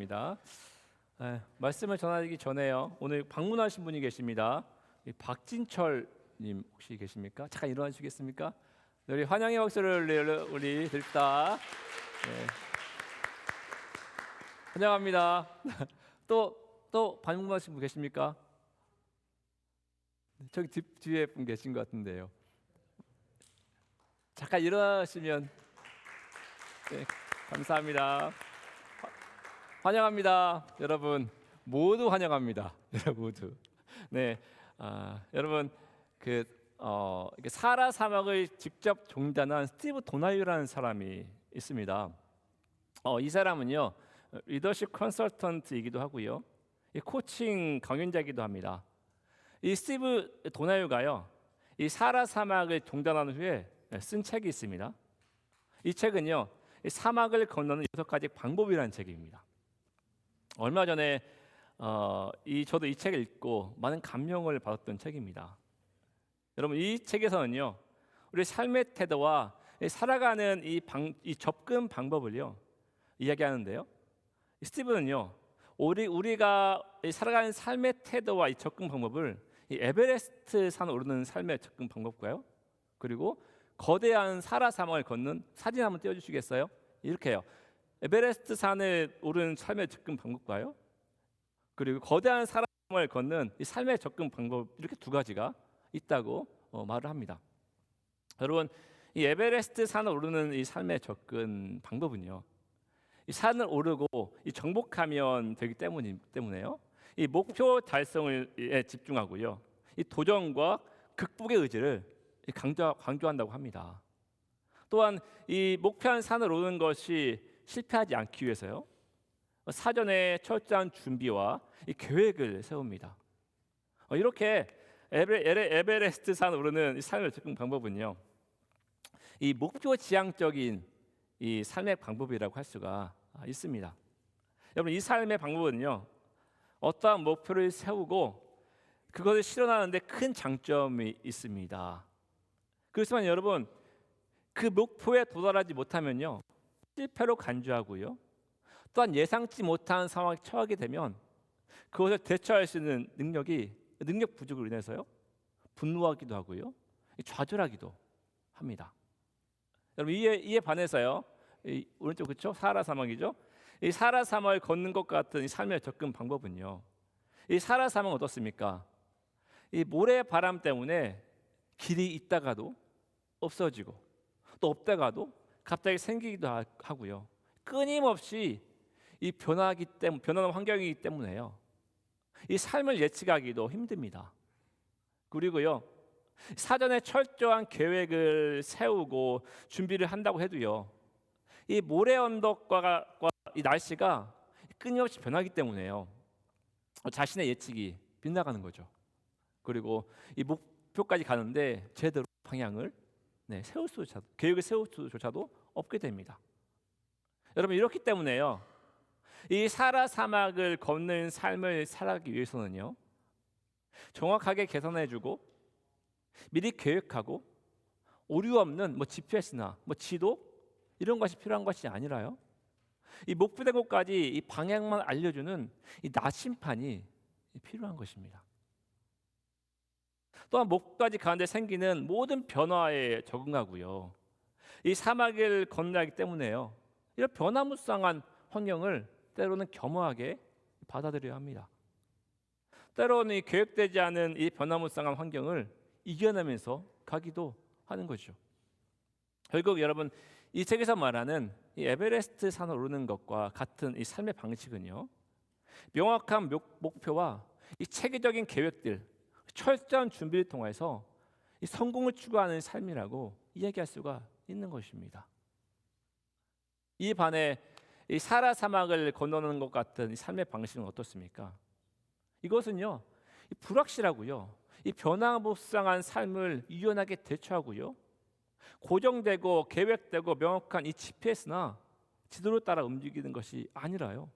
감사합니다. 말씀을 전하기 전에요. 오늘 방문하신 분이 계십니다. 이 박진철님 혹시 계십니까? 잠깐 일어나시겠습니까? 네, 우리 환영의 박수를 우리 드립시다. 네, 환영합니다. 또 방문하신 분 계십니까? 저기 뒤에 분 계신 것 같은데요. 잠깐 일어나시면 네, 감사합니다. 환영합니다. 여러분 모두 환영합니다. 여러분 모두. 네, 여러분 이렇게 사라 사막을 직접 종단한 스티브 도나유라는 사람이 있습니다. 이 사람은요 리더십 컨설턴트이기도 하고요, 이 코칭 강연자이기도 합니다. 이 스티브 도나유가요 이 사라 사막을 종단한 후에 쓴 책이 있습니다. 이 책은요 이 사막을 건너는 6가지 방법이라는 책입니다. 얼마 전에 저도 이 책을 읽고 많은 감명을 받았던 책입니다. 여러분 이 책에서는요 우리 삶의 태도와 살아가는 이 접근 방법을요 이야기하는데요, 스티브는요 우리가 살아가는 삶의 태도와 이 접근 방법을 이 에베레스트 산 오르는 삶의 접근 방법과요, 그리고 거대한 사라 사막을 걷는 사진 한번 띄워주시겠어요? 이렇게요. 에베레스트 산을 오르는 삶의 접근 방법과요, 그리고 거대한 사라 사막을 걷는 이 삶의 접근 방법, 이렇게 두 가지가 있다고 말을 합니다. 여러분 이 에베레스트 산을 오르는 이 삶의 접근 방법은요, 이 산을 오르고 이 정복하면 되기 때문에요. 이 목표 달성에 집중하고요, 이 도전과 극복의 의지를 강조한다고 합니다. 또한 이 목표한 산을 오르는 것이 실패하지 않기 위해서요, 사전에 철저한 준비와 이 계획을 세웁니다. 이렇게 에베레스트 산 오르는 이 삶의 접근 방법은요, 이 목표 지향적인 이 삶의 방법이라고 할 수가 있습니다. 여러분 이 삶의 방법은요, 어떠한 목표를 세우고 그것을 실현하는데 큰 장점이 있습니다. 그렇지만 여러분 그 목표에 도달하지 못하면요 실패로 간주하고요, 또한 예상치 못한 상황에 처하게 되면 그것을 대처할 수 있는 능력 부족으로 인해서요 분노하기도 하고요, 좌절하기도 합니다. 여러분 이에 반해서요, 이 오른쪽 그렇죠? 사하라 사막이죠. 이 사하라 사막을 걷는 것 같은 이 삶의 접근 방법은요, 이 사하라 사막은 어떻습니까? 이 모래바람 때문에 길이 있다가도 없어지고 또 없다가도 갑자기 생기기도 하고요, 끊임없이 이 변하는 환경이기 때문에요 이 삶을 예측하기도 힘듭니다. 그리고요 사전에 철저한 계획을 세우고 준비를 한다고 해도요, 이 모래 언덕과 이 날씨가 끊임없이 변하기 때문에요 자신의 예측이 빗나가는 거죠. 그리고 이 목표까지 가는데 제대로 방향을 계획을 세울 수조차도 없게 됩니다. 여러분 이렇기 때문에요 이 사라 사막을 걷는 삶을 살아가기 위해서는요 정확하게 계산해주고 미리 계획하고 오류 없는 GPS나 지도 이런 것이 필요한 것이 아니라요, 이 목표된 곳까지 이 방향만 알려주는 이 나침판이 필요한 것입니다. 또한 목표까지 가는데 생기는 모든 변화에 적응하고요, 이 사막을 건너기 때문에요 이런 변화무쌍한 환경을 때로는 겸허하게 받아들여야 합니다. 때로는 이 계획되지 않은 이 변화무쌍한 환경을 이겨내면서 가기도 하는 거죠. 결국 여러분 이 책에서 말하는 이 에베레스트 산을 오르는 것과 같은 이 삶의 방식은요, 명확한 목표와 이 체계적인 계획들, 철저한 준비를 통해서 이 성공을 추구하는 삶이라고 이야기할 수가 있는 것입니다. 이 반해 이 사라 사막을 건너는 것 같은 이 삶의 방식은 어떻습니까? 이것은요 이 불확실하고요, 이 변화무쌍한 삶을 유연하게 대처하고요, 고정되고 계획되고 명확한 이 GPS나 지도를 따라 움직이는 것이 아니라요,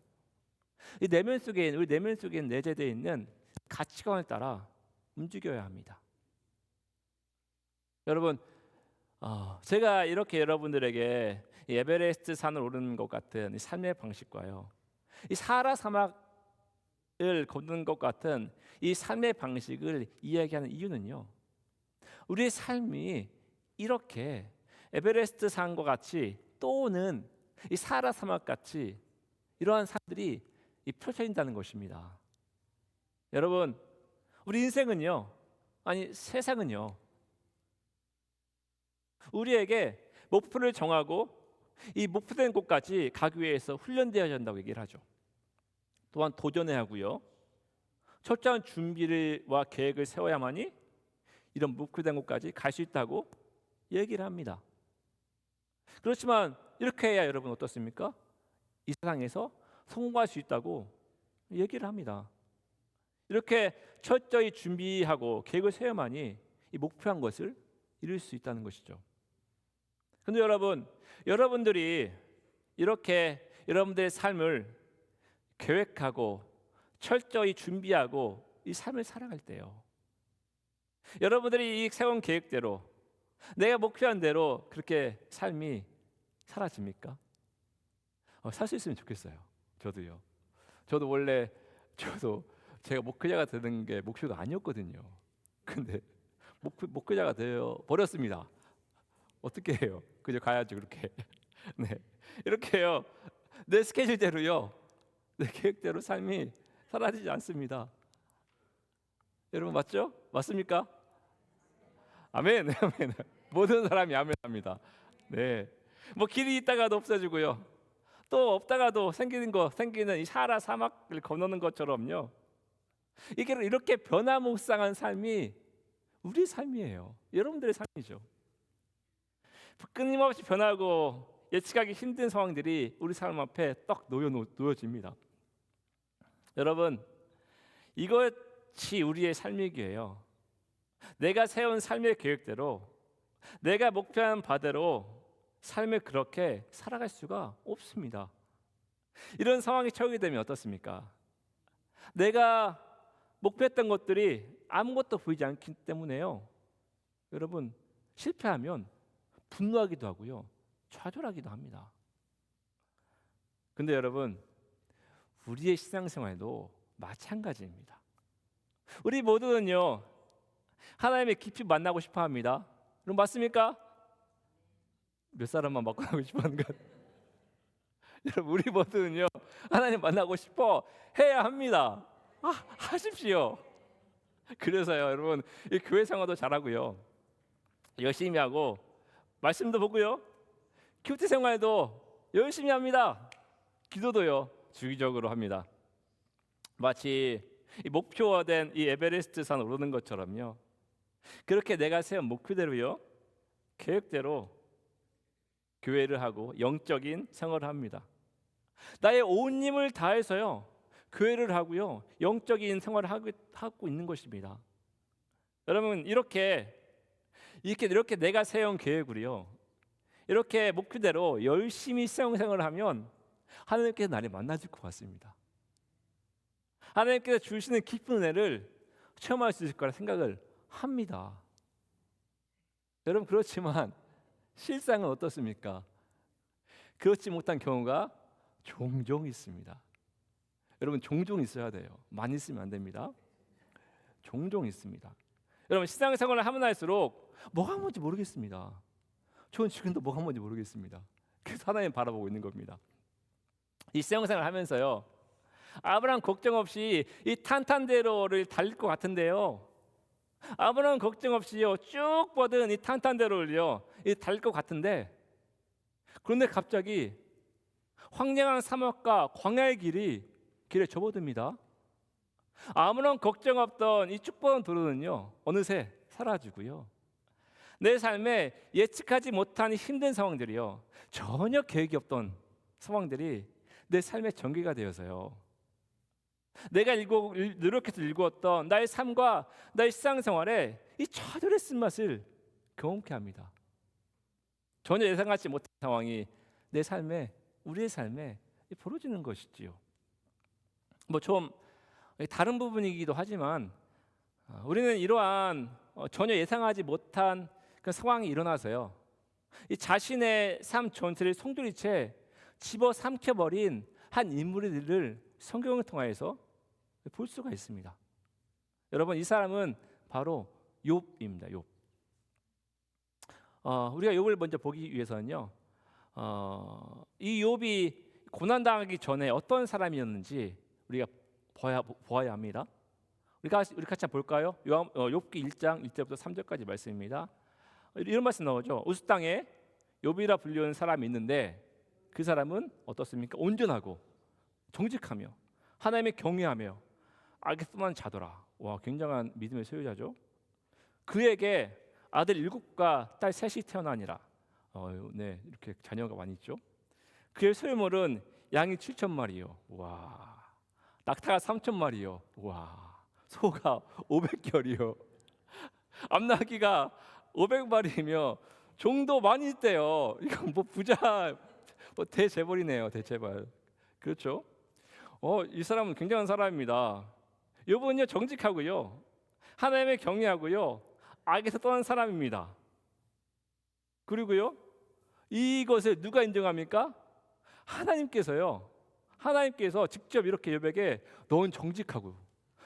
우리 내면 속에 내재되어 있는 가치관을 따라 움직여야 합니다. 여러분 제가 이렇게 여러분들에게 이 에베레스트 산을 오르는 것 같은 이 삶의 방식과요, 이 사하라 사막을 걷는 것 같은 이 삶의 방식을 이야기하는 이유는요, 우리의 삶이 이렇게 에베레스트 산과 같이 또는 이 사하라 사막 같이 이러한 삶들이 펼쳐진다는 것입니다. 여러분, 우리 인생은요, 아니 세상은요, 우리에게 목표를 정하고 이 목표된 곳까지 가기 위해서 훈련되어야 한다고 얘기를 하죠. 또한 도전해야 하고요, 철저한 준비와 계획을 세워야만이 이런 목표된 곳까지 갈 수 있다고 얘기를 합니다. 그렇지만 이렇게 해야 여러분 어떻습니까? 이 세상에서 성공할 수 있다고 얘기를 합니다. 이렇게 철저히 준비하고 계획을 세워야만이 이 목표한 것을 이룰 수 있다는 것이죠. 그런데 여러분들이 이렇게 여러분들의 삶을 계획하고 철저히 준비하고 이 삶을 살아갈 때요, 여러분들이 이 세운 계획대로 내가 목표한 대로 그렇게 삶이 사라집니까? 살 수 있으면 좋겠어요. 저도요. 저도 제가 목회자가 되는 게 목표가 아니었거든요. 근데 목회자가 되어 버렸습니다. 어떻게 해요? 그저 가야죠, 그렇게. 네, 이렇게요. 내 스케줄대로요, 내 계획대로 삶이 사라지지 않습니다. 여러분 맞죠? 맞습니까? 아멘. 아멘. 모든 사람이 아멘합니다. 네, 뭐 길이 있다가도 없어지고요, 또 없다가도 생기는 이 사하라 사막을 건너는 것처럼요, 이게 이렇게 변화무쌍한 삶이 우리 삶이에요. 여러분들의 삶이죠. 끊임없이 변하고 예측하기 힘든 상황들이 우리 삶 앞에 딱 놓여집니다. 여러분, 이것이 우리의 삶이기예요. 내가 세운 삶의 계획대로, 내가 목표한 바대로 삶을 그렇게 살아갈 수가 없습니다. 이런 상황에 처하게 되면 어떻습니까? 내가 목표했던 것들이 아무것도 보이지 않기 때문에요, 여러분, 실패하면 분노하기도 하고요, 좌절하기도 합니다. 근데 여러분, 우리의 신앙생활도 마찬가지입니다. 우리 모두는요, 하나님의 깊이 만나고 싶어 합니다. 그럼 맞습니까? 몇 사람만 만나고 싶어 하는 것? 여러분, 우리 모두는요, 하나님 만나고 싶어 해야 합니다. 하십시오. 그래서요, 여러분, 이 교회 생활도 잘하고요, 열심히 하고 말씀도 보고요, 큐티 생활도 열심히 합니다. 기도도요, 주기적으로 합니다. 마치 이 목표화된 이 에베레스트 산 오르는 것처럼요, 그렇게 내가 세운 목표대로요, 계획대로 교회를 하고 영적인 생활을 합니다. 나의 온 힘을 다해서요, 교회를 하고요, 영적인 생활을 하고 있는 것입니다. 여러분, 이렇게 내가 세운 계획으로요, 이렇게 목표대로 열심히 생활을 하면 하나님께서 나를 만나줄 것 같습니다. 하나님께서 주시는 깊은 은혜를 체험할 수 있을 거라 생각을 합니다. 여러분, 그렇지만 실상은 어떻습니까? 그렇지 못한 경우가 종종 있습니다. 여러분, 종종 있어야 돼요. 많이 있으면 안 됩니다. 종종 있습니다. 여러분, 신앙생활을 하면 할수록 뭐가 뭔지 모르겠습니다. 저는 지금도 뭐가 뭔지 모르겠습니다. 그래서 하나님 바라보고 있는 겁니다. 이 신앙생활을 하면서요, 아무런 걱정 없이 이 탄탄대로를 달릴 것 같은데요, 아무런 걱정 없이요, 쭉 뻗은 이 탄탄대로를요, 달릴 것 같은데, 그런데 갑자기 황량한 사막과 광야의 길에 접어듭니다. 아무런 걱정 없던 이 쭉 뻗은 도로는요, 어느새 사라지고요, 내 삶에 예측하지 못한 힘든 상황들이요, 전혀 계획이 없던 상황들이 내 삶의 전개가 되어서요, 내가 노력해서 일구었던 나의 삶과 나의 신앙생활에 이 좌절의 쓴맛을 경험케 합니다. 전혀 예상하지 못한 상황이 내 삶에, 우리의 삶에 벌어지는 것이지요. 뭐 좀 다른 부분이기도 하지만 우리는 이러한 전혀 예상하지 못한 그 상황이 일어나서요, 이 자신의 삶 전체를 송두리째 집어삼켜버린 한 인물들을 성경을 통해서 볼 수가 있습니다. 여러분, 이 사람은 바로 욥입니다. 욥. 우리가 욥을 먼저 보기 위해서는요, 이 욥이 고난당하기 전에 어떤 사람이었는지 우리가 보아야 합니다. 우리 같이 한번 볼까요? 욥기 1장 1절부터 3절까지 말씀입니다. 이런 말씀 나오죠. 우스 땅에 욥이라 불리는 사람이 있는데 그 사람은 어떻습니까? 온전하고 정직하며 하나님의 경외하며 악에서만 자더라. 와, 굉장한 믿음의 소유자죠. 그에게 아들 7과 딸 3이 태어나니라. 네, 이렇게 자녀가 많이 있죠. 그의 소유물은 양이 7,000마리요. 와, 낙타가 3,000마리요. 와, 소가 500결이요. 암나귀가 500마리이며 종도 많이 있대요. 이건 뭐 부자, 뭐 대재벌이네요. 대재벌. 그렇죠? 이 사람은 굉장한 사람입니다. 욥은요 정직하고요, 하나님의 경외하고요, 악에서 떠난 사람입니다. 그리고요, 이것을 누가 인정합니까? 하나님께서요. 하나님께서 직접 이렇게 욥에게 넌 정직하고,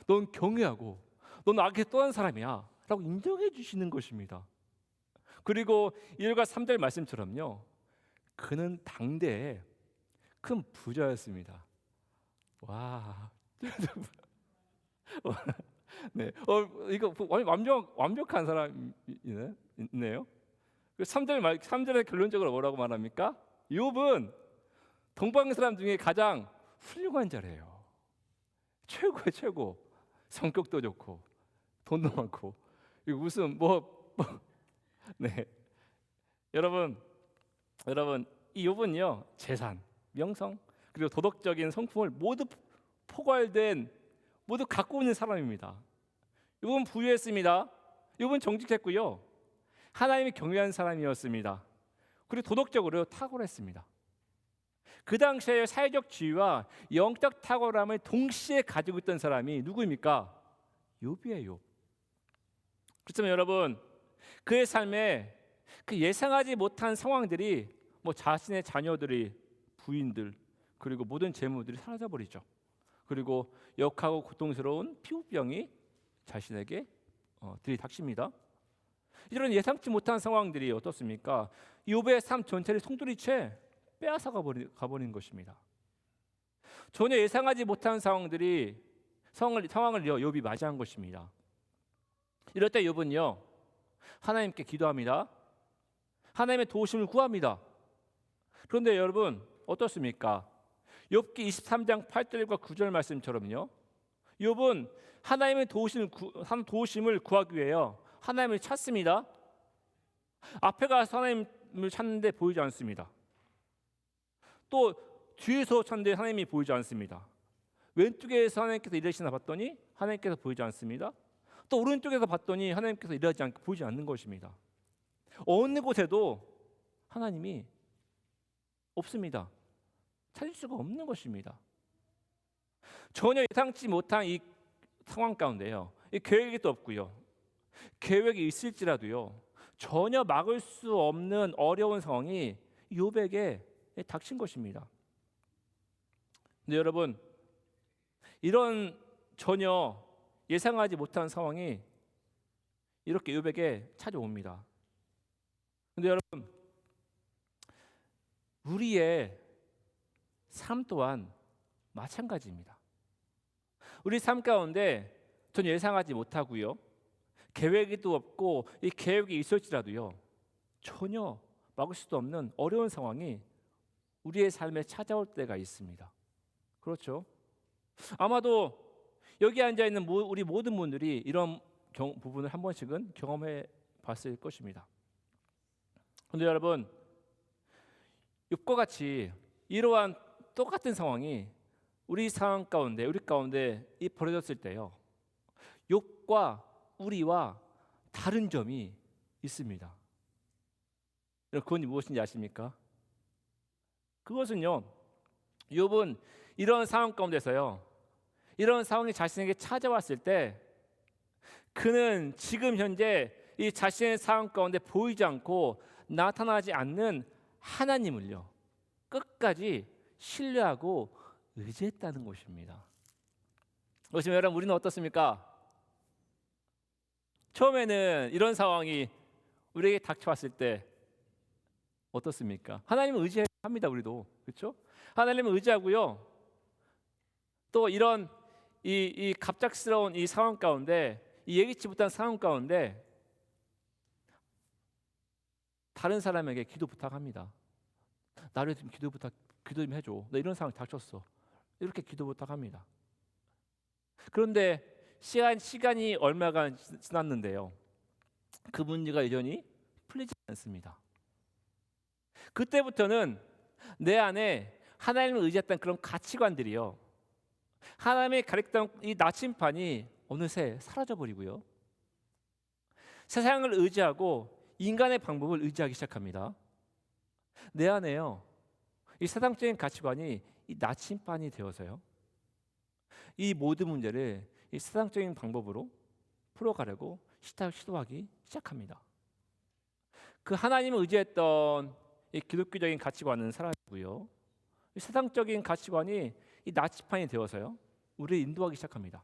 넌 경외하고, 넌 악에서 떠난 사람이야 라고 인정해 주시는 것입니다. 그리고 1과 3절 말씀처럼요, 그는 당대에 큰 부자였습니다. 와, 네, 이거 완벽한 사람이네요. 3절에 결론적으로 뭐라고 말합니까? 욥은 동방 사람 중에 가장 훌륭한 자래요. 최고의 최고. 성격도 좋고 돈도 많고. 이거 무슨 네, 여러분 이 욥은요 재산, 명성, 그리고 도덕적인 성품을 모두 모두 갖고 있는 사람입니다. 욥은 부유했습니다. 욥은 정직했고요, 하나님이 경외하는 사람이었습니다. 그리고 도덕적으로 탁월했습니다. 그 당시에 사회적 지위와 영적 탁월함을 동시에 가지고 있던 사람이 누구입니까? 욥이에요. 그렇지만 여러분, 그의 삶에 그 예상하지 못한 상황들이 자신의 자녀들이, 부인들, 그리고 모든 재물들이 사라져버리죠. 그리고 역하고 고통스러운 피부병이 자신에게 들이닥칩니다. 이런 예상치 못한 상황들이 어떻습니까? 욥의 삶 전체를 송두리째 빼앗아 가버린 것입니다. 전혀 예상하지 못한 상황을 욥이 맞이한 것입니다. 이럴 때 욥은요 하나님께 기도합니다. 하나님의 도우심을 구합니다. 그런데 여러분 어떻습니까? 욥기 23장 8절과 9절 말씀처럼요, 욥은 하나님의 도우심을 구하기 위해요 하나님을 찾습니다. 앞에 가서 하나님을 찾는데 보이지 않습니다. 또 뒤에서 찾는데 하나님이 보이지 않습니다. 왼쪽에서 하나님께서 일하시나 봤더니 하나님께서 보이지 않습니다. 또 오른쪽에서 봤더니 하나님께서 일하지 않고 보이지 않는 것입니다. 어느 곳에도 하나님이 없습니다. 찾을 수가 없는 것입니다. 전혀 예상치 못한 이 상황 가운데요, 이 계획이 또 없고요, 계획이 있을지라도요 전혀 막을 수 없는 어려운 상황이 욥에게 닥친 것입니다. 근데 여러분, 이런 전혀 예상하지 못한 상황이 이렇게 욥에게 찾아옵니다. 근데 여러분, 우리의 삶 또한 마찬가지입니다. 우리 삶 가운데 전혀 예상하지 못하고요, 계획도 없고 이 계획이 있을지라도요 전혀 막을 수도 없는 어려운 상황이 우리의 삶에 찾아올 때가 있습니다. 그렇죠? 아마도 여기 앉아 있는 우리 모든 분들이 이런 부분을 한 번씩은 경험해 봤을 것입니다. 그런데 여러분, 욥과 같이 이러한 똑같은 상황이 우리 가운데 벌어졌을 때요, 욥과 우리와 다른 점이 있습니다. 그건 무엇인지 아십니까? 그것은요, 욥은 이런 상황 가운데서요, 이런 상황이 자신에게 찾아왔을 때 그는 지금 현재 이 자신의 상황 가운데 보이지 않고 나타나지 않는 하나님을요 끝까지 신뢰하고 의지했다는 것입니다. 그렇지만 여러분, 우리는 어떻습니까? 처음에는 이런 상황이 우리에게 닥쳐왔을 때 어떻습니까? 하나님을 의지합니다. 우리도 그렇죠? 하나님을 의지하고요. 또 이런 이 갑작스러운 이 상황 가운데, 이 예기치 못한 상황 가운데 다른 사람에게 기도 부탁합니다. 나를 좀 기도 좀 해줘. 나 이런 상황 닥쳤어. 이렇게 기도 부탁합니다. 그런데 시간이 얼마가 지났는데요, 그 문제가 여전히 풀리지 않습니다. 그때부터는 내 안에 하나님을 의지했던 그런 가치관들이요, 하나님의 가르쳤던 이 나침판이 어느새 사라져버리고요, 세상을 의지하고 인간의 방법을 의지하기 시작합니다. 내 안에요, 이 세상적인 가치관이 이 나침반이 되어서요, 이 모든 문제를 이 세상적인 방법으로 풀어가려고 시도하기 시작합니다. 그 하나님을 의지했던 이 기독교적인 가치관은 사라지고요, 이 세상적인 가치관이 이 나침반이 되어서요, 우리를 인도하기 시작합니다.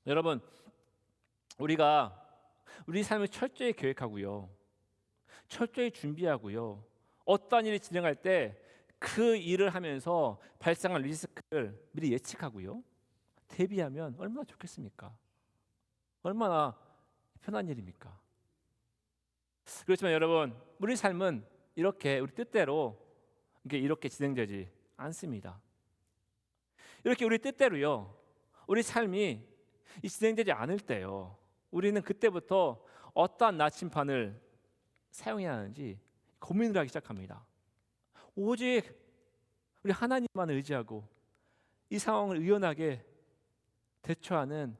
여러분, 우리가 우리 삶을 철저히 계획하고요, 철저히 준비하고요, 어떠한 일이 진행할 때 그 일을 하면서 발생할 리스크를 미리 예측하고요, 대비하면 얼마나 좋겠습니까? 얼마나 편한 일입니까? 그렇지만 여러분, 우리 삶은 이렇게 우리 뜻대로 이렇게 진행되지 않습니다. 이렇게 우리 뜻대로요, 우리 삶이 진행되지 않을 때요, 우리는 그때부터 어떠한 나침판을 사용해야 하는지 고민을 하기 시작합니다. 오직 우리 하나님만 의지하고 이 상황을 의연하게 대처하는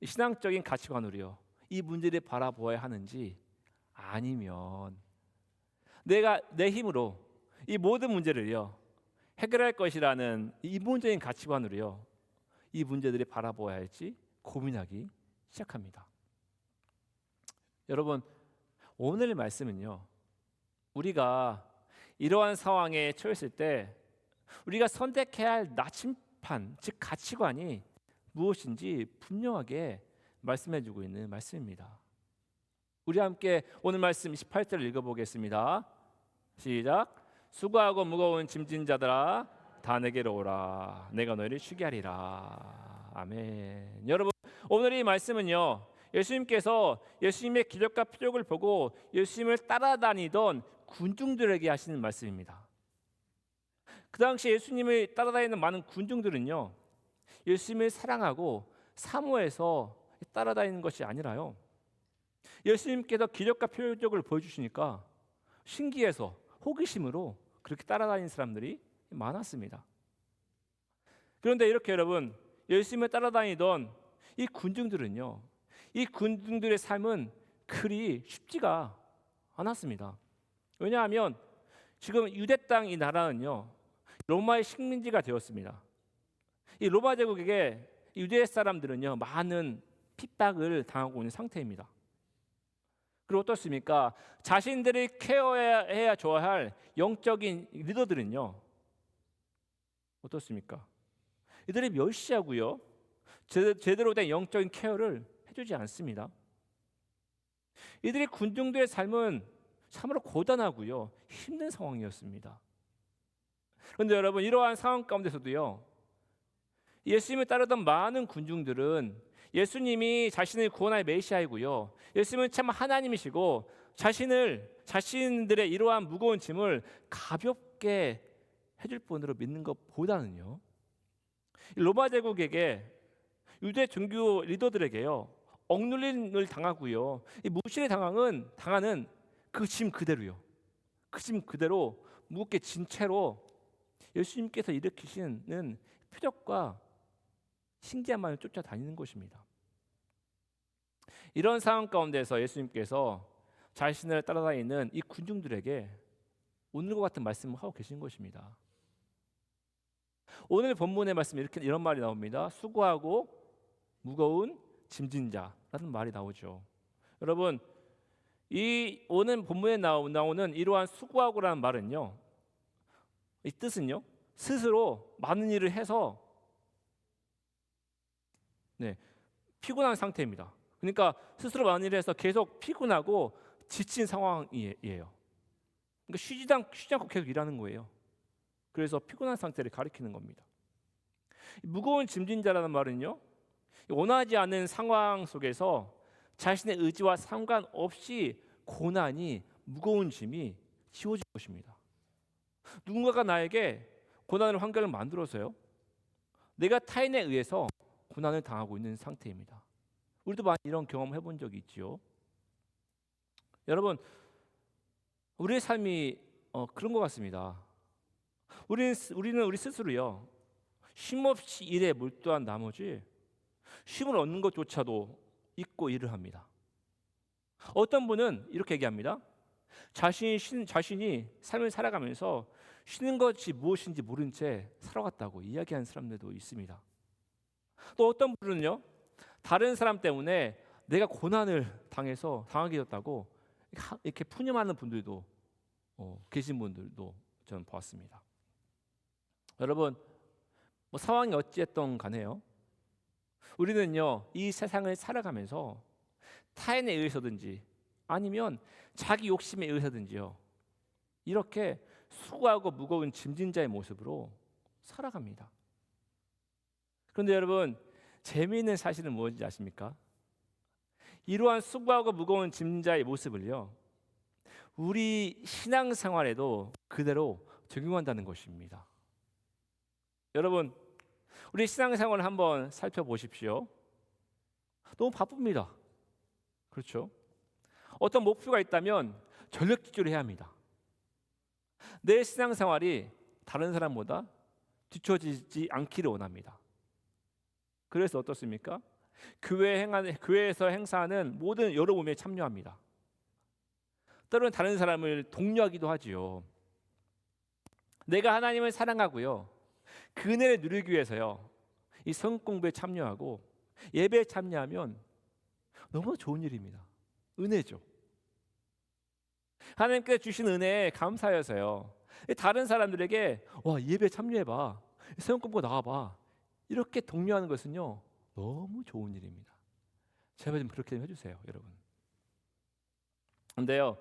신앙적인 가치관으로요, 이 문제를 바라보아야 하는지, 아니면 내가 내 힘으로 이 모든 문제를요 해결할 것이라는 이본적인 가치관으로요, 이 문제들을 바라보아야 할지 고민하기 시작합니다. 여러분, 오늘 말씀은요, 우리가 이러한 상황에 처했을 때 우리가 선택해야 할 나침판, 즉 가치관이 무엇인지 분명하게 말씀해주고 있는 말씀입니다. 우리 함께 오늘 말씀 18절을 읽어보겠습니다. 시작. 수고하고 무거운 짐진 자들아, 다 내게로 오라. 내가 너희를 쉬게 하리라. 아멘. 여러분, 오늘 이 말씀은요, 예수님께서 예수님의 기적과 표적을 보고 예수님을 따라다니던 군중들에게 하시는 말씀입니다. 그 당시 예수님을 따라다니는 많은 군중들은요, 예수님을 사랑하고 사모해서 따라다니는 것이 아니라요, 예수님께서 기적과 표적을 보여주시니까 신기해서 호기심으로 그렇게 따라다니는 사람들이 많았습니다. 그런데 이렇게 여러분, 예수님을 따라다니던 이 군중들은요, 이 군중들의 삶은 그리 쉽지가 않았습니다. 왜냐하면 지금 유대 땅 이 나라는요, 로마의 식민지가 되었습니다. 이 로마 제국에게 유대 사람들은요, 많은 핍박을 당하고 있는 상태입니다. 그리고 어떻습니까? 자신들이 케어해야 줘야 할 영적인 리더들은요, 어떻습니까? 이들이 멸시하고요, 제대로 된 영적인 케어를 해주지 않습니다. 이들의 군중들의 삶은 참으로 고단하고요, 힘든 상황이었습니다. 그런데 여러분, 이러한 상황 가운데서도요, 예수님을 따르던 많은 군중들은 예수님이 자신을 구원할 메시아이고요, 예수님은 참 하나님이시고 자신들의 이러한 무거운 짐을 가볍게 해줄 분으로 믿는 것보다는요, 로마 제국에게 유대 종교 리더들에게요, 억눌림을 당하고요, 이 무시를 당하는 그 짐 그대로요, 그 짐 그대로 무겁게 진 채로 예수님께서 일으키시는 표적과 신기한만을 쫓아다니는 것입니다. 이런 상황 가운데서 예수님께서 자신을 따라다니는 이 군중들에게 오늘과 같은 말씀을 하고 계신 것입니다. 오늘 본문의 말씀에 이런 말이 나옵니다. 수고하고 무거운 짐진 자라는 말이 나오죠. 여러분, 이 오늘 본문에 나오는 이러한 수고하고라는 말은요, 이 뜻은요, 스스로 많은 일을 해서 피곤한 상태입니다. 그러니까 스스로 많은 일을 해서 계속 피곤하고 지친 상황이에요. 그러니까 쉬지 않고 계속 일하는 거예요. 그래서 피곤한 상태를 가리키는 겁니다. 무거운 짐진 자라는 말은요, 원하지 않는 상황 속에서 자신의 의지와 상관없이 고난이, 무거운 짐이 지워질 것입니다. 누군가가 나에게 고난의 환경을 만들어서요, 내가 타인에 의해서 고난을 당하고 있는 상태입니다. 우리도 많이 이런 경험 해본 적이 있지요. 여러분, 우리의 삶이 그런 것 같습니다. 우리는 우리 스스로요, 쉼없이 일에 몰두한 나머지 쉼을 얻는 것조차도 잊고 일을 합니다. 어떤 분은 이렇게 얘기합니다. 자신이 삶을 살아가면서 쉬는 것이 무엇인지 모른 채 살아갔다고 이야기하는 사람들도 있습니다. 또 어떤 분은요, 다른 사람 때문에 내가 고난을 당하게 됐다고 이렇게 푸념하는 분들도 계신 분들도 저는 보았습니다. 여러분, 상황이 어찌했던 간에요, 우리는요, 이 세상을 살아가면서 타인에 의해서든지 아니면 자기 욕심에 의해서든지요, 이렇게 수고하고 무거운 짐진 자의 모습으로 살아갑니다. 그런데 여러분, 재미있는 사실은 무엇인지 아십니까? 이러한 수고하고 무거운 짐진 자의 모습을요, 우리 신앙생활에도 그대로 적용한다는 것입니다. 여러분, 우리 신앙생활을 한번 살펴보십시오. 너무 바쁩니다. 그렇죠? 어떤 목표가 있다면 전력 질주를 해야 합니다. 내 신앙생활이 다른 사람보다 뒤처지지 않기를 원합니다. 그래서 어떻습니까? 교회에서 행사하는 모든 여러 모임에 참여합니다. 때로는 다른 사람을 독려하기도 하지요. 내가 하나님을 사랑하고요, 그 은혜를 누리기 위해서요, 이 성경 공부에 참여하고 예배에 참여하면 너무 좋은 일입니다. 은혜죠. 하나님께서 주신 은혜에 감사해서요, 다른 사람들에게 예배 참여해봐, 성경 공부 나와봐, 이렇게 독려하는 것은요, 너무 좋은 일입니다. 제발 좀 그렇게 좀 해주세요, 여러분. 근데요,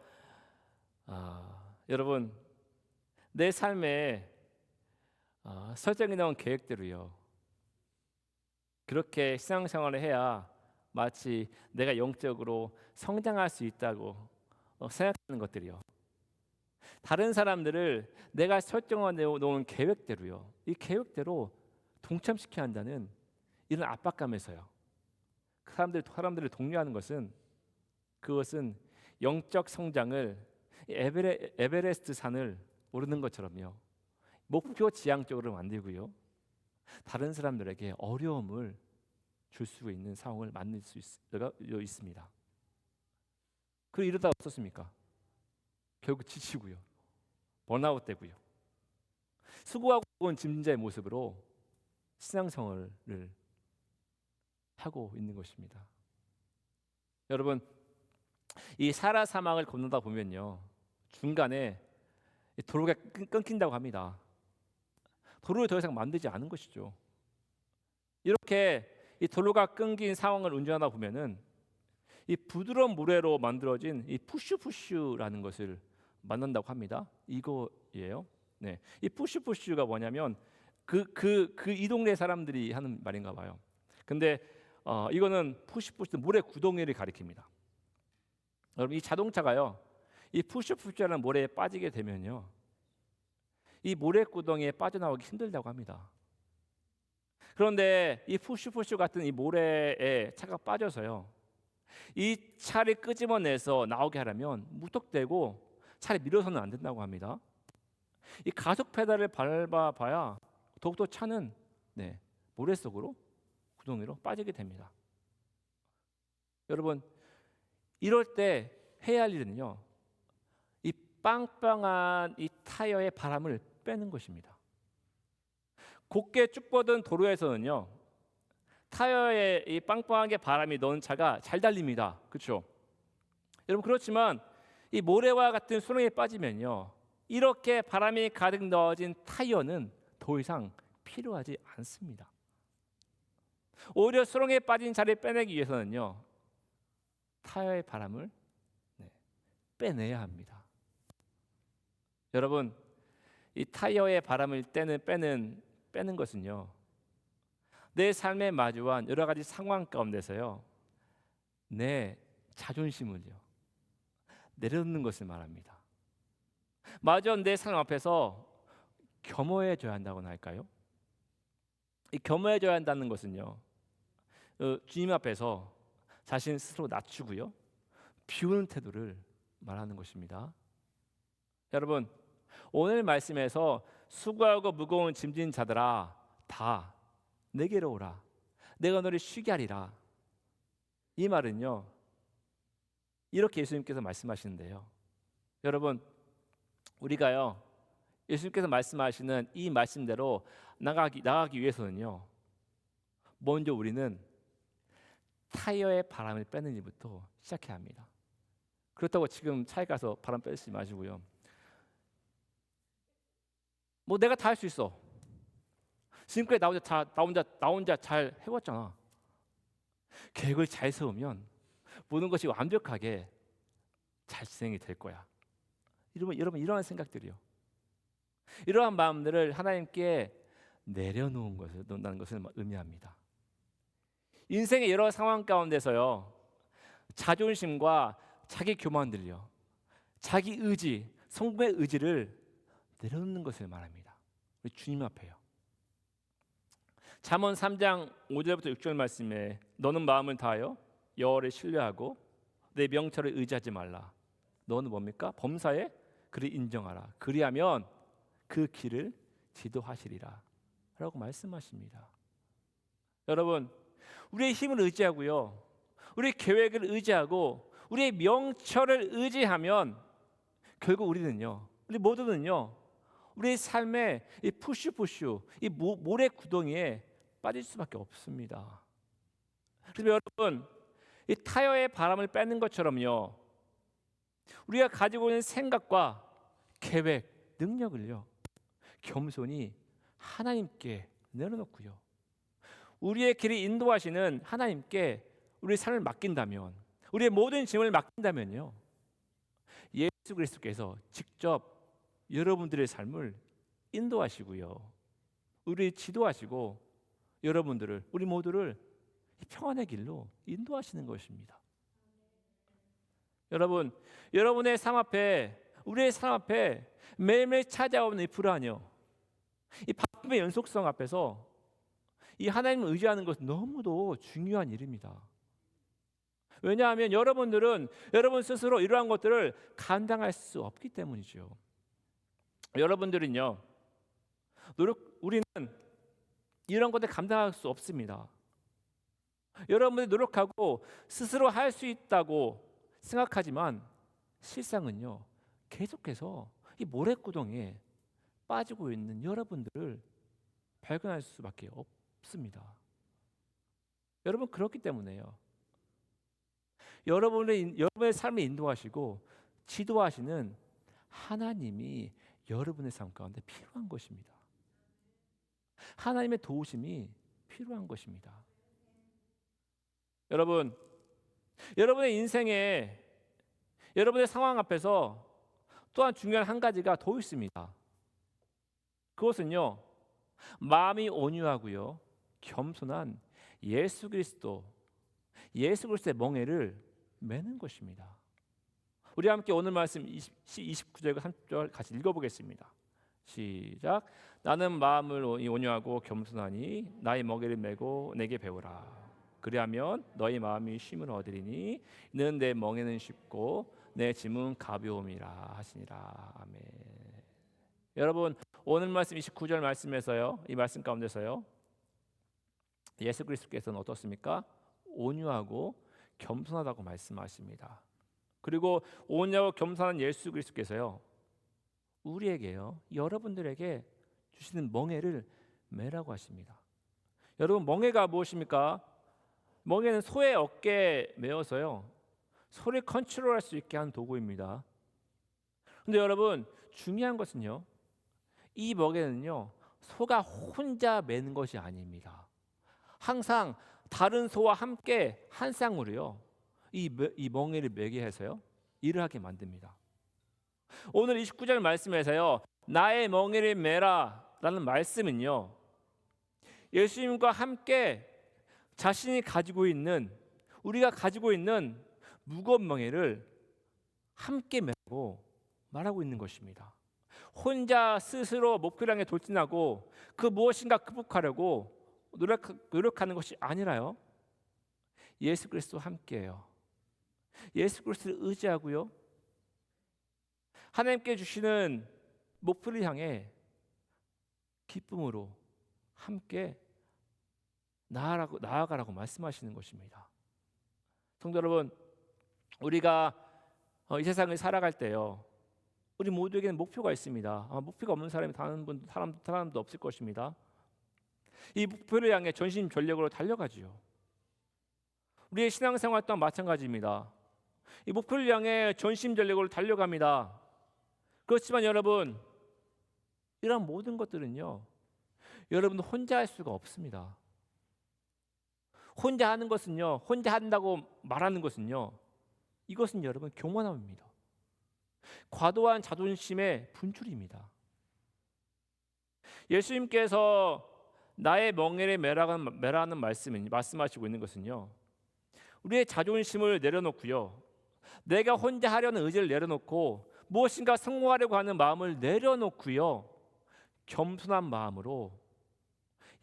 여러분, 내 삶에 설정해 놓은 계획대로요, 그렇게 신앙생활을 해야 마치 내가 영적으로 성장할 수 있다고 생각하는 것들이요, 다른 사람들을 내가 설정해 놓은 계획대로요, 이 계획대로 동참시켜야 한다는 이런 압박감에서요, 사람들을 독려하는 것은, 그것은 영적 성장을 에베레스트 산을 오르는 것처럼요, 목표 지향적으로 만들고요, 다른 사람들에게 어려움을 줄 수 있는 상황을 만들 수 있습니다. 그리고 이러다 어떻습니까? 결국 지치고요, 번아웃 되고요, 수고하고 무거운 짐진 자의 모습으로 신앙생활을 하고 있는 것입니다. 여러분, 이 사라 사막을 건너다 보면요, 중간에 도로가 끊긴다고 합니다. 도로를 더 이상 만들지 않은 것이죠. 이렇게 이 도로가 끊긴 상황을 운전하다 보면은 이 부드러운 모래로 만들어진 이 푸슈라는 것을 만난다고 합니다. 이거예요. 네, 이 푸슈가 뭐냐면 이 동네 사람들이 하는 말인가 봐요. 근데 이거는 푸슈 모래 구덩이를 가리킵니다. 여러분, 이 자동차가요, 이 푸슈라는 모래에 빠지게 되면요, 이 모래 구덩이에 빠져나오기 힘들다고 합니다. 그런데 이 푸슈 같은 이 모래에 차가 빠져서요, 이 차를 끄집어내서 나오게 하려면 무턱대고 차를 밀어서는 안 된다고 합니다. 이 가속 페달을 밟아봐야 더욱더 차는 모래 속으로, 구덩이로 빠지게 됩니다. 여러분, 이럴 때 해야 할 일은요, 이 빵빵한 이 타이어의 바람을 빼는 것입니다. 곧게 쭉 뻗은 도로에서는요, 타이어에 이 빵빵하게 바람이 넣은 차가 잘 달립니다. 그렇죠? 여러분, 그렇지만 이 모래와 같은 수렁에 빠지면요, 이렇게 바람이 가득 넣어진 타이어는 더 이상 필요하지 않습니다. 오히려 수렁에 빠진 자를 빼내기 위해서는요, 타협의 바람을 빼내야 합니다. 여러분, 이 타이어의 바람을 빼는 것은요, 내 삶에 마주한 여러 가지 상황 가운데서요, 내 자존심을요 내려놓는 것을 말합니다. 마주한 내 삶 앞에서 겸허해져야 한다고나 할까요? 이 겸허해져야 한다는 것은요, 주님 앞에서 자신 스스로 낮추고요, 비우는 태도를 말하는 것입니다. 여러분, 오늘 말씀에서 수고하고 무거운 짐진 자들아 다 내게로 오라, 내가 너를 쉬게 하리라. 이 말은요, 이렇게 예수님께서 말씀하시는데요, 여러분, 우리가요 예수님께서 말씀하시는 이 말씀대로 나가기 위해서는요, 먼저 우리는 타이어의 바람을 빼는 일부터 시작해야 합니다. 그렇다고 지금 차에 가서 바람 빼지 마시고요, 뭐 내가 다 할 수 있어, 지금까지 나 혼자 잘 해왔잖아, 계획을 잘 세우면 모든 것이 완벽하게 잘 진행이 될 거야. 여러분 이러한 생각들이요, 이러한 마음들을 하나님께 내려놓는다는 것을 의미합니다. 인생의 여러 상황 가운데서요, 자존심과 자기 교만들요, 자기 의지, 성공의 의지를 내려놓는 것을 말합니다. 우리 주님 앞에요. 잠언 3장 5절부터 6절 말씀에 너는 마음을 다하여 여호와를 신뢰하고 내 명철을 의지하지 말라. 너는 뭡니까? 범사에 그를 인정하라. 그리하면 그 길을 지도하시리라 라고 말씀하십니다. 여러분, 우리의 힘을 의지하고요, 우리의 계획을 의지하고 우리의 명철을 의지하면 결국 우리 모두는요, 우리의 삶의 이 푸슈 이 모래 구덩이에 빠질 수밖에 없습니다. 그래서 여러분, 이 타이어의 바람을 빼는 것처럼요, 우리가 가지고 있는 생각과 계획, 능력을요 겸손히 하나님께 내려놓고요, 우리의 길을 인도하시는 하나님께 우리의 삶을 맡긴다면, 우리의 모든 짐을 맡긴다면요, 예수 그리스도께서 직접 여러분들의 삶을 인도하시고요, 우리 지도하시고 여러분들을, 우리 모두를 평안의 길로 인도하시는 것입니다. 여러분, 여러분의 삶 앞에, 우리의 삶 앞에 매일매일 찾아오는 이 불안이요, 이 바쁨의 연속성 앞에서 이 하나님을 의지하는 것은 너무도 중요한 일입니다. 왜냐하면 여러분들은 여러분 스스로 이러한 것들을 감당할 수 없기 때문이죠. 여러분들은요, 우리는 이런 것들 감당할 수 없습니다. 여러분들이 노력하고 스스로 할 수 있다고 생각하지만 실상은요, 계속해서 이 모래구덩이에 빠지고 있는 여러분들을 발견할 수밖에 없습니다. 여러분, 그렇기 때문에요, 여러분의 삶을 인도하시고 지도하시는 하나님이 여러분의 삶 가운데 필요한 것입니다. 하나님의 도우심이 필요한 것입니다. 여러분, 여러분의 인생에, 여러분의 상황 앞에서 또한 중요한 한 가지가 더 있습니다. 그것은요, 마음이 온유하고요, 겸손한 예수 그리스도의 멍에를 매는 것입니다. 우리 함께 오늘 말씀 29절과 30절 같이 읽어보겠습니다. 시작. 나는 마음을 온유하고 겸손하니 나의 멍에를 메고 내게 배우라. 그리하면 너희 마음이 쉼을 얻으리니 이는 내 멍에는 쉽고 내 짐은 가벼움이라 하시니라. 아멘. 여러분, 오늘 말씀 29절 말씀에서요, 이 말씀 가운데서요, 예수 그리스도께서는 어떻습니까? 온유하고 겸손하다고 말씀하십니다. 그리고 온유하고 겸손한 예수 그리스도께서요, 우리에게요, 여러분들에게 주시는 멍에를 매라고 하십니다. 여러분, 멍에가 무엇입니까? 멍에는 소의 어깨에 매어서요, 소를 컨트롤할 수 있게 하는 도구입니다. 그런데 여러분, 중요한 것은요, 이 멍에는요, 소가 혼자 매는 것이 아닙니다. 항상 다른 소와 함께 한 쌍으로요. 이 멍에를 매게 해서요. 일을 하게 만듭니다. 오늘 29절 말씀에서요. 나의 멍에를 매라라는 말씀은요. 예수님과 함께 자신이 가지고 있는 우리가 가지고 있는 무거운 멍에를 함께 메고 말하고 있는 것입니다. 혼자 스스로 목표를 향해 돌진하고 그 무엇인가 극복하려고 노력하는 것이 아니라요. 예수 그리스도와 함께해요. 예수 그리스도를 의지하고요. 하나님께 주시는 목표를 향해 기쁨으로 함께 나아가라고 말씀하시는 것입니다. 성도 여러분, 우리가 이 세상을 살아갈 때요, 우리 모두에게는 목표가 있습니다. 목표가 없는 사람이 사람도 없을 것입니다. 이 목표를 향해 전심전력으로 달려가지요. 우리의 신앙생활 또한 마찬가지입니다. 이 목표를 향해 전심전력으로 달려갑니다. 그렇지만 여러분, 이런 모든 것들은요, 여러분 혼자 할 수가 없습니다. 혼자 하는 것은요, 혼자 한다고 말하는 것은요, 이것은 여러분 교만함입니다. 과도한 자존심의 분출입니다. 예수님께서 나의 멍에를 매라는 말씀하시고 있는 것은요, 우리의 자존심을 내려놓고요, 내가 혼자 하려는 의지를 내려놓고 무엇인가 성공하려고 하는 마음을 내려놓고요, 겸손한 마음으로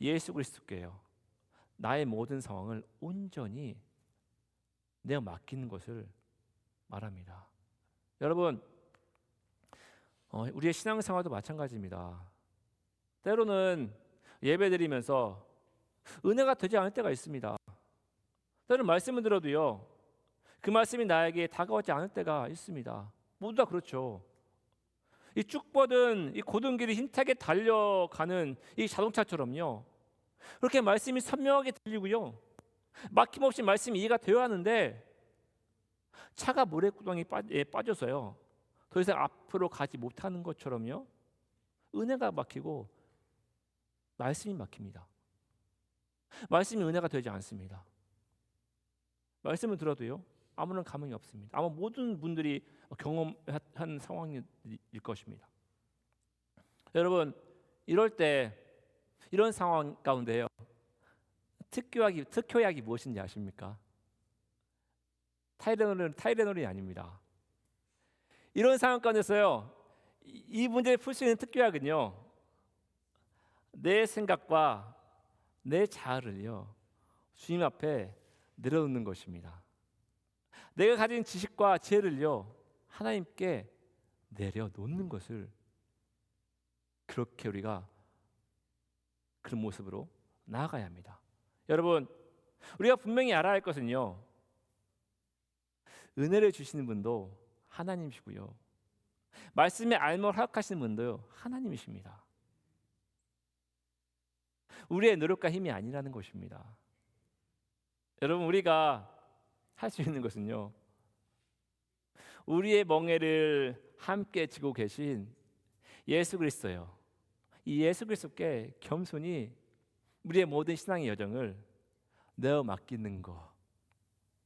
예수 그리스도께요, 나의 모든 상황을 온전히 내가 맡기는 것을 말합니다. 여러분, 우리의 신앙생활도 마찬가지입니다. 때로는 예배드리면서 은혜가 되지 않을 때가 있습니다. 때로는 말씀을 들어도요, 그 말씀이 나에게 다가오지 않을 때가 있습니다. 모두 다 그렇죠. 이 쭉 뻗은 이 고든 길이 힘차게 달려가는 이 자동차처럼요, 그렇게 말씀이 선명하게 들리고요, 막힘없이 말씀이 이해가 되어야 하는데 차가 모래구덩이에 빠져서요, 더 이상 앞으로 가지 못하는 것처럼요, 은혜가 막히고 말씀이 막힙니다. 말씀이 은혜가 되지 않습니다. 말씀을 들어도요, 아무런 감흥이 없습니다. 아마 모든 분들이 경험한 상황일 것입니다. 여러분, 이럴 때 이런 상황 가운데요, 특효약이 무엇인지 아십니까? 타이레놀이 아닙니다. 이런 상황 가운데서요, 이 문제를 풀 수 있는 특효약은요, 내 생각과 내 자아를요, 주님 앞에 내려놓는 것입니다. 내가 가진 지식과 지혜를요, 하나님께 내려놓는 것을, 그렇게 우리가 그런 모습으로 나아가야 합니다. 여러분, 우리가 분명히 알아야 할 것은요, 은혜를 주시는 분도 하나님이시고요, 말씀에 알면 허락하시는 분도요, 하나님이십니다. 우리의 노력과 힘이 아니라는 것입니다. 여러분, 우리가 할 수 있는 것은요, 우리의 멍에를 함께 지고 계신 예수 그리스도요, 이 예수 그리스도께 겸손히 우리의 모든 신앙의 여정을 내어 맡기는 것,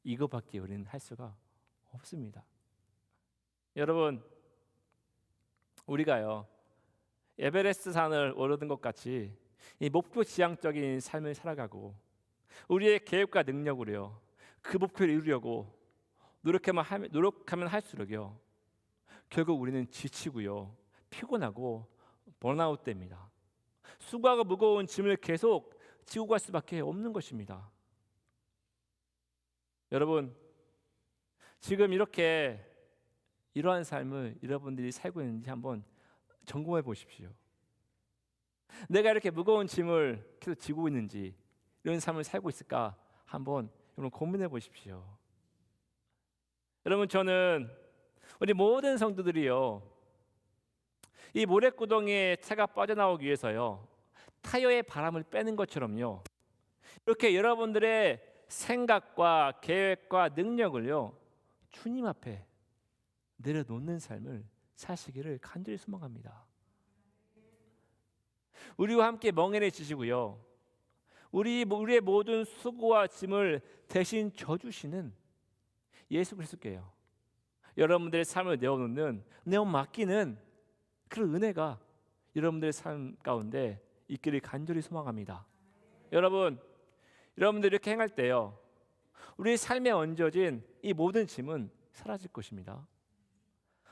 이거밖에 우리는 할 수가 없습니다. 여러분, 우리가요, 에베레스트 산을 오르는 것 같이 이 목표 지향적인 삶을 살아가고 우리의 계획과 능력으로요, 그 목표를 이루려고 노력하면 할수록요, 결국 우리는 지치고요, 피곤하고 번아웃 됩니다. 수고하고 무거운 짐을 계속 지고 갈 수밖에 없는 것입니다. 여러분, 지금 이러한 삶을 여러분들이 살고 있는지 한번 점검해 보십시오. 내가 이렇게 무거운 짐을 계속 지고 있는지, 이런 삶을 살고 있을까 한번 여러분 고민해 보십시오. 여러분, 저는 우리 모든 성도들이요, 이 모래구덩이에 차가 빠져나오기 위해서요, 타이어의 바람을 빼는 것처럼요, 이렇게 여러분들의 생각과 계획과 능력을요, 주님 앞에 내려놓는 삶을 사시기를 간절히 소망합니다. 우리와 함께 멍에를 지시고요, 우리의 모든 수고와 짐을 대신 져주시는 예수 그리스도께요. 여러분들의 삶을 내어놓는, 맡기는 그런 은혜가 여러분들의 삶 가운데 있기를 간절히 소망합니다. 여러분들 이렇게 행할 때요, 우리의 삶에 얹어진 이 모든 짐은 사라질 것입니다.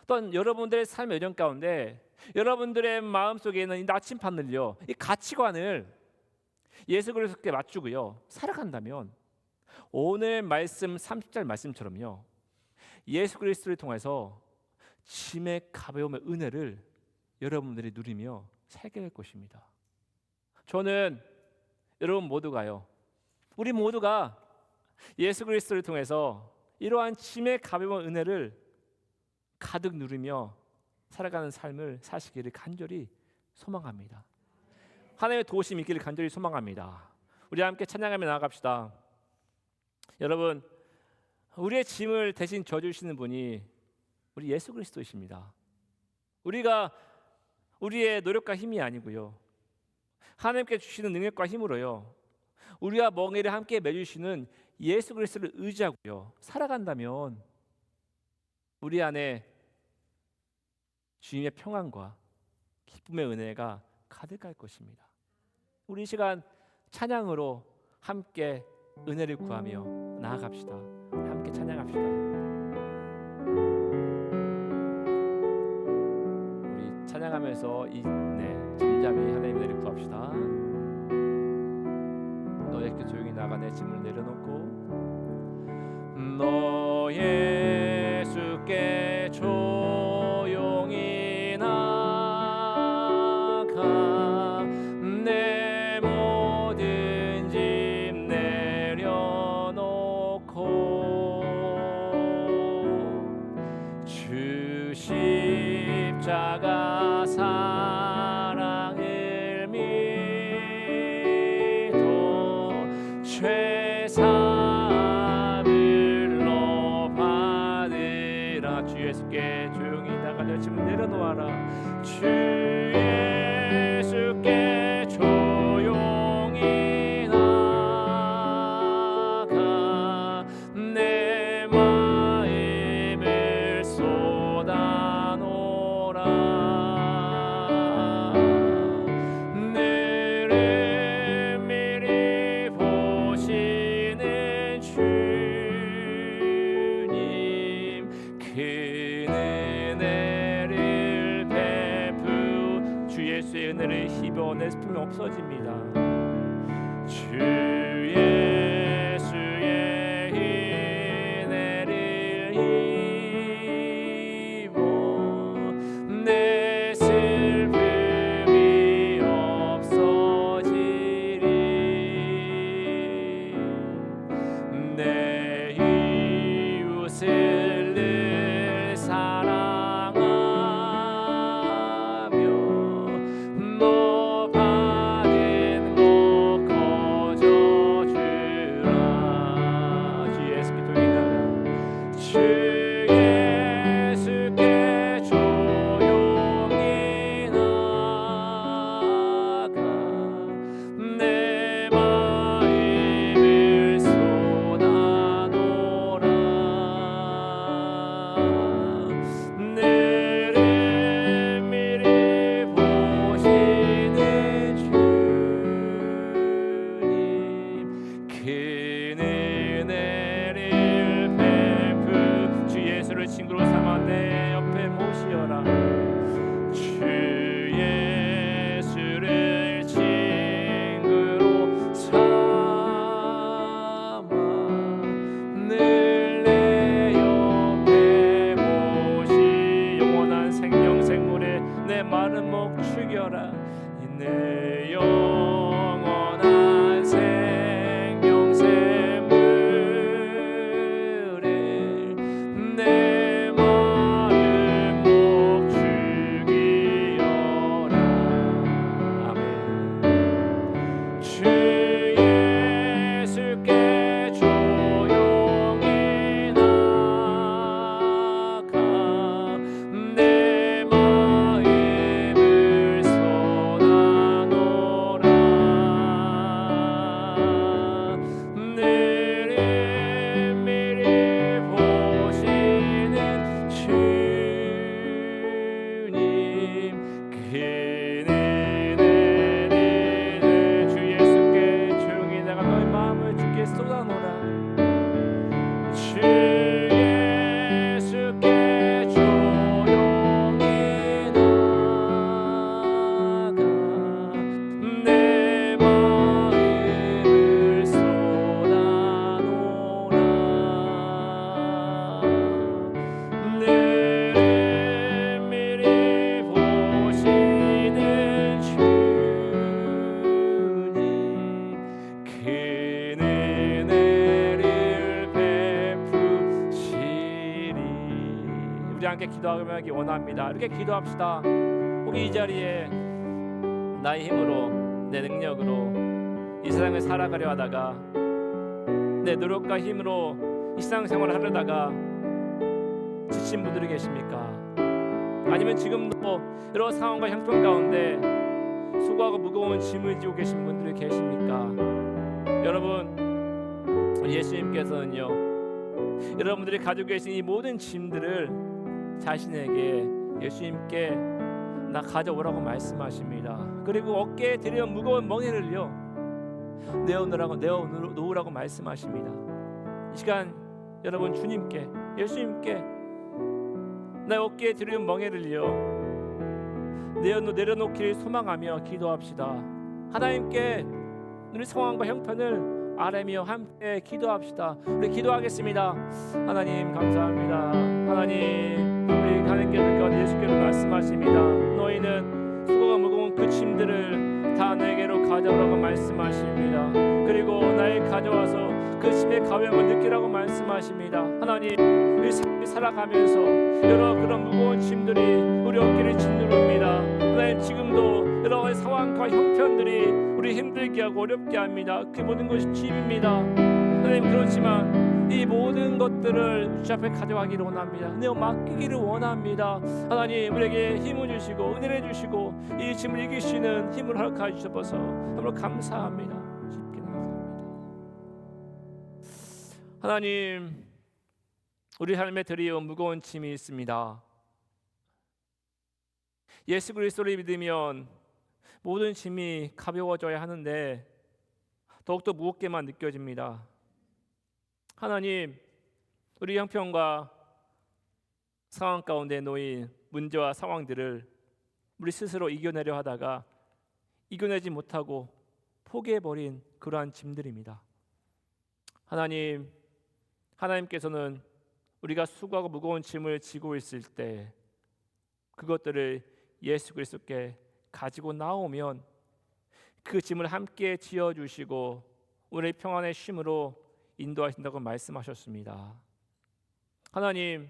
또한 여러분들의 삶의 여정 가운데 여러분들의 마음속에 있는 이 나침판을요, 이 가치관을 예수 그리스도께 맞추고요 살아간다면, 오늘 말씀 30절 말씀처럼요, 예수 그리스도를 통해서 짐의 가벼움의 은혜를 여러분들이 누리며 살게 될 것입니다. 저는 여러분 모두가요, 우리 모두가 예수 그리스도를 통해서 이러한 짐의 가벼운 은혜를 가득 누리며 살아가는 삶을 사시기를 간절히 소망합니다. 하나님의 도우심이 있기를 간절히 소망합니다. 우리 함께 찬양하며 나아갑시다. 여러분, 우리의 짐을 대신 져주시는 분이 우리 예수 그리스도이십니다. 우리가 우리의 노력과 힘이 아니고요, 하나님께 주시는 능력과 힘으로요, 우리와 멍에를 함께 맺으시는 예수 그리스도를 의지하고요 살아간다면 우리 안에 주님의 평안과 기쁨의 은혜가 가득할 것입니다. 우리 이 시간 찬양으로 함께 은혜를 구하며 나아갑시다. 함께 찬양합시다. 우리 찬양하면서 잠잠히 하나님의 은혜를 구합시다. 너에게 조용히 나가 내 짐을 내려놓고 너 예수께 조용히 나가 내 모든 짐 내려놓고 주 십자가 사랑을 믿어 죄사함을 받으라. 주 예수께 조용히 나가 내 짐을 내려놓아라. 주 예수께 조용히 나가 내 마음을 쏟아놓으라. 너를 미리 보시는 주님, 그 은혜를 베푸 주 예수의 은혜를 힘입어 내 슬픔이 없어집니다. 주 예수의 은혜를 입어 내 슬픔이 없어지리. 내 이웃을 늘 사랑하며 너 받은 것 거저 주라. 주 예수께 조용히 나가 주 예수께 조용히 나가 내 마음을 쏟아놓으라. 너를 미리 보시는 주님, 그 은혜를 베푸 주 예수를 친구로 삼아 내 옆에 모시어라. 주 예수를 친구로 삼아 늘 내 옆에 모시 영원한 생명샘물에 내 마른 목 죽여라. 내 영원한 생명샘 우리 함께 기도하기 원합니다. 이렇게 기도합시다. 혹시 이 자리에 나의 힘으로, 내 능력으로 이 세상을 살아가려 하다가, 내 노력과 힘으로 이 세상 생활을 하려다가 지친 분들이 계십니까? 아니면 지금도 여러 상황과 형편 가운데 수고하고 무거운 짐을 지고 계신 분들이 계십니까? 여러분, 우리 예수님께서는요, 여러분들이 가지고 계신 이 모든 짐들을 자신에게, 예수님께 나 가져오라고 말씀하십니다. 그리고 어깨에 들여 무거운 멍에를요 내어놓으라고 말씀하십니다. 이 시간 여러분, 주님께, 예수님께 나 어깨에 들여온 멍에를요 내려놓기를 소망하며 기도합시다. 하나님께 우리 상황과 형편을 아뢰며 함께 기도합시다. 우리 기도하겠습니다. 하나님 감사합니다. 하나님, 우리 하나님께서 가운데 예수께서 말씀하십니다. 너희는 수고가 무거운 그 짐들을 다 내게로 가져오라고 말씀하십니다. 그리고 나의 가져와서 그 짐의 가벼움을 느끼라고 말씀하십니다. 하나님, 우리 삶을 살아가면서 여러 그런 무거운 짐들이 우리 어깨를 짓누릅니다. 하나님, 지금도 여러 가지 상황과 형편들이 우리 힘들게 하고 어렵게 합니다. 그 모든 것이 짐입니다. 하나님, 그렇지만 이 모든 것들을 주 앞에 가져가기를 원합니다. 하나님, 맡기기를 원합니다. 하나님, 우리에게 힘을 주시고 은혜를 주시고 이 짐을 이길 수 있는 힘을 허락하여 주셔서 너무 감사합니다. 깊게 감사합니다. 하나님, 우리 삶에 드리온 무거운 짐이 있습니다. 예수 그리스도를 믿으면 모든 짐이 가벼워져야 하는데 더욱더 무겁게만 느껴집니다. 하나님, 우리 형편과 상황 가운데 놓인 문제와 상황들을 우리 스스로 이겨내려 하다가 이겨내지 못하고 포기해버린 그러한 짐들입니다. 하나님, 하나님께서는 우리가 수고하고 무거운 짐을 지고 있을 때 그것들을 예수 그리스도께 가지고 나오면 그 짐을 함께 지어주시고 우리 평안의 쉼으로 인도하신다고 말씀하셨습니다. 하나님,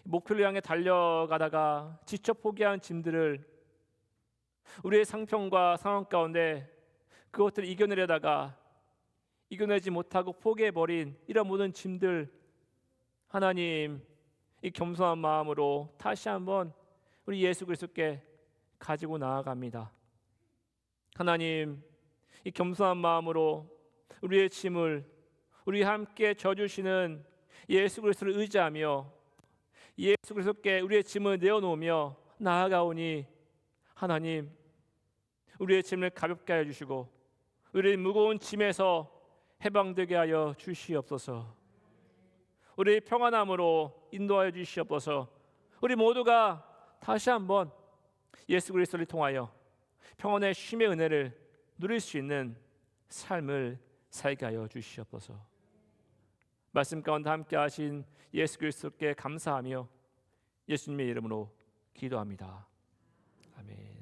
목표를 향해 달려가다가 지쳐 포기한 짐들을 우리의 상편과 상황 가운데 그것들을 이겨내려다가 이겨내지 못하고 포기해버린 이런 모든 짐들, 하나님, 이 겸손한 마음으로 다시 한번 우리 예수 그리스도께 가지고 나아갑니다. 하나님, 이 겸손한 마음으로 우리의 짐을 우리 함께 져주시는 예수 그리스도를 의지하며 예수 그리스도께 우리의 짐을 내어놓으며 나아가오니 하나님, 우리의 짐을 가볍게 하여 주시고 우리의 무거운 짐에서 해방되게 하여 주시옵소서. 우리의 평안함으로 인도하여 주시옵소서. 우리 모두가 다시 한번 예수 그리스도를 통하여 평안의 쉼의 은혜를 누릴 수 있는 삶을 살게 하여 주시옵소서. 말씀 가운데 함께 하신 예수 그리스도께 감사하며 예수님의 이름으로 기도합니다. 아멘.